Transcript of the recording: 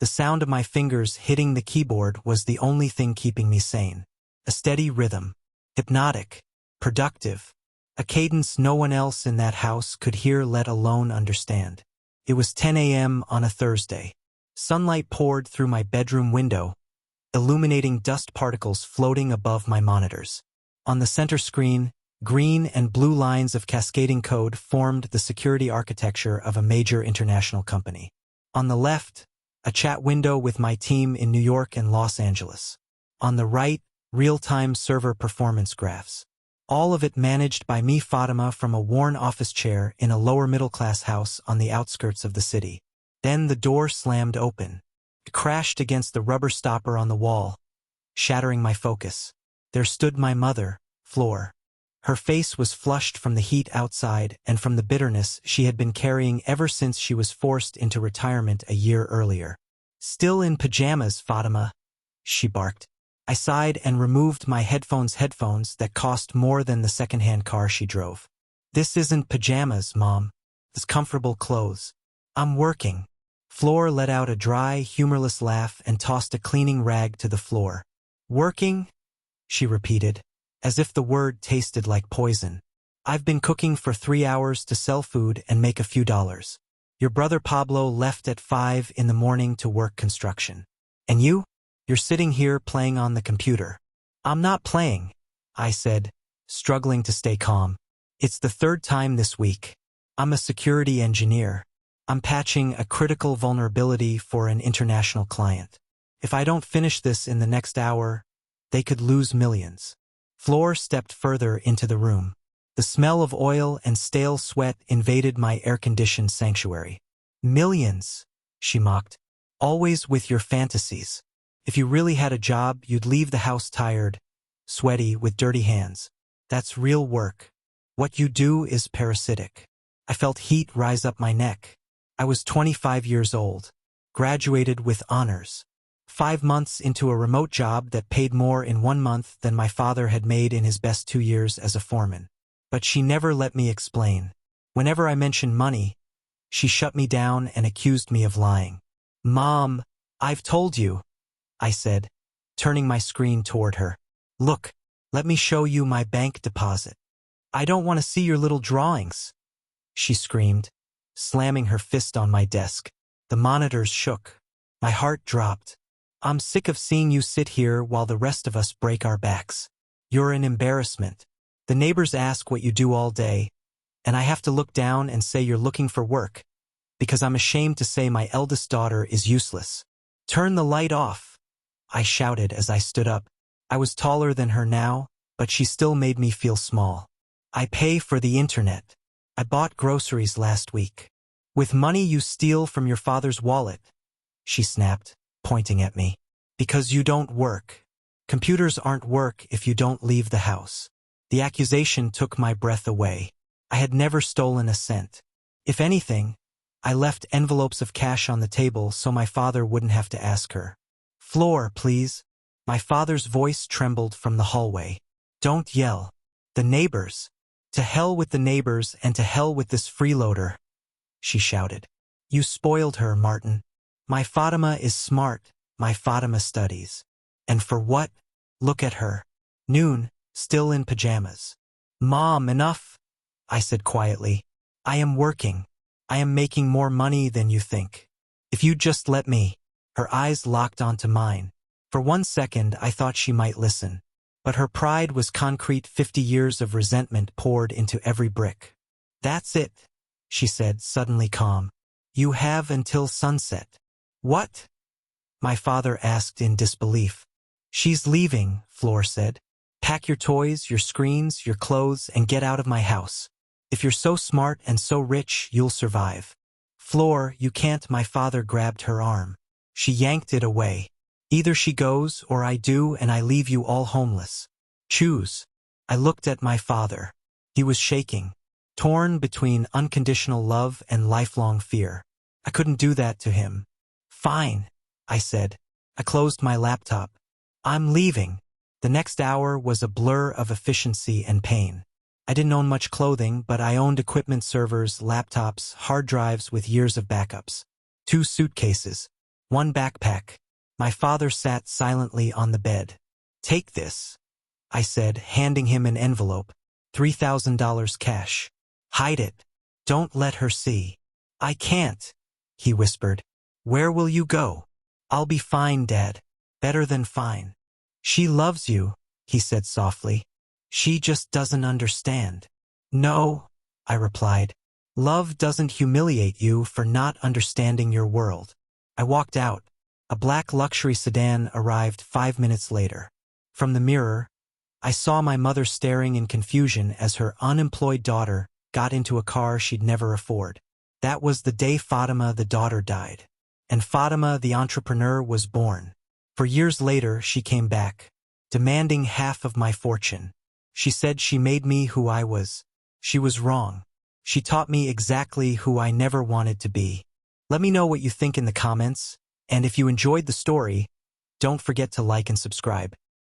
The sound of my fingers hitting the keyboard was the only thing keeping me sane. A steady rhythm. Hypnotic. Productive. A cadence no one else in that house could hear, let alone understand. It was 10 a.m. on a Thursday. Sunlight poured through my bedroom window, illuminating dust particles floating above my monitors. On the center screen, green and blue lines of cascading code formed the security architecture of a major international company. On the left, a chat window with my team in New York and Los Angeles. On the right, real-time server performance graphs. All of it managed by me, Fatima, from a worn office chair in a lower-middle-class house on the outskirts of the city. Then the door slammed open. It crashed against the rubber stopper on the wall, shattering my focus. There stood my mother, Flor. Her face was flushed from the heat outside and from the bitterness she had been carrying ever since she was forced into retirement a year earlier. "Still in pajamas, Fatima," she barked. I sighed and removed my headphones that cost more than the second-hand car she drove. "This isn't pajamas, Mom. It's comfortable clothes. I'm working." Flor let out a dry, humorless laugh and tossed a cleaning rag to the floor. "Working?" she repeated, as if the word tasted like poison. "I've been cooking for 3 hours to sell food and make a few dollars. Your brother Pablo left at 5 in the morning to work construction. And you? You're sitting here playing on the computer." "I'm not playing," I said, struggling to stay calm. "It's the third time this week. I'm a security engineer. I'm patching a critical vulnerability for an international client. If I don't finish this in the next hour, they could lose millions." Flor stepped further into the room. The smell of oil and stale sweat invaded my air-conditioned sanctuary. "Millions," she mocked. "Always with your fantasies. If you really had a job, you'd leave the house tired, sweaty, with dirty hands. That's real work. What you do is parasitic." I felt heat rise up my neck. I was 25 years old, graduated with honors. 5 months into a remote job that paid more in 1 month than my father had made in his best 2 years as a foreman. But she never let me explain. Whenever I mentioned money, she shut me down and accused me of lying. "Mom, I've told you," I said, turning my screen toward her. "Look, let me show you my bank deposit." "I don't want to see your little drawings," she screamed, slamming her fist on my desk. The monitors shook. My heart dropped. "I'm sick of seeing you sit here while the rest of us break our backs. You're an embarrassment. The neighbors ask what you do all day, and I have to look down and say you're looking for work, because I'm ashamed to say my eldest daughter is useless. Turn the light off," I shouted as I stood up. I was taller than her now, but she still made me feel small. "I pay for the internet. I bought groceries last week. With money you steal from your father's wallet," she snapped, pointing at me. "Because you don't work. Computers aren't work if you don't leave the house." The accusation took my breath away. I had never stolen a cent. If anything, I left envelopes of cash on the table so my father wouldn't have to ask her. "Flor, please." My father's voice trembled from the hallway. "Don't yell. The neighbors. To hell with the neighbors and to hell with this freeloader," she shouted. "You spoiled her, Martin. My Fatima is smart. My Fatima studies. And for what? Look at her. Noon, still in pajamas." "Mom, enough," I said quietly. "I am working. I am making more money than you think. If you'd just let me." Her eyes locked onto mine. For 1 second I thought she might listen. But her pride was concrete. 50 years of resentment poured into every brick. "That's it," she said, suddenly calm. "You have until sunset." "What?" my father asked in disbelief. "She's leaving," Flor said. "Pack your toys, your screens, your clothes, and get out of my house. If you're so smart and so rich, you'll survive." "Flor, you can't." My father grabbed her arm. She yanked it away. "Either she goes or I do, and I leave you all homeless. Choose." I looked at my father. He was shaking, torn between unconditional love and lifelong fear. I couldn't do that to him. "Fine," I said. I closed my laptop. "I'm leaving." The next hour was a blur of efficiency and pain. I didn't own much clothing, but I owned equipment, servers, laptops, hard drives with years of backups. 2 suitcases. One backpack. My father sat silently on the bed. Take this, I said, handing him an envelope. $3,000 cash. Hide it. Don't let her see. I can't, he whispered. Where will you go? I'll be fine, Dad. Better than fine. She loves you, he said softly. She just doesn't understand. No, I replied. Love doesn't humiliate you for not understanding your world. I walked out. A black luxury sedan arrived 5 minutes later. From the mirror, I saw my mother staring in confusion as her unemployed daughter got into a car she'd never afford. That was the day Fatima, the daughter, died. And Fatima, the entrepreneur, was born. For years later, she came back, demanding half of my fortune. She said she made me who I was. She was wrong. She taught me exactly who I never wanted to be. Let me know what you think in the comments, and if you enjoyed the story, don't forget to like and subscribe.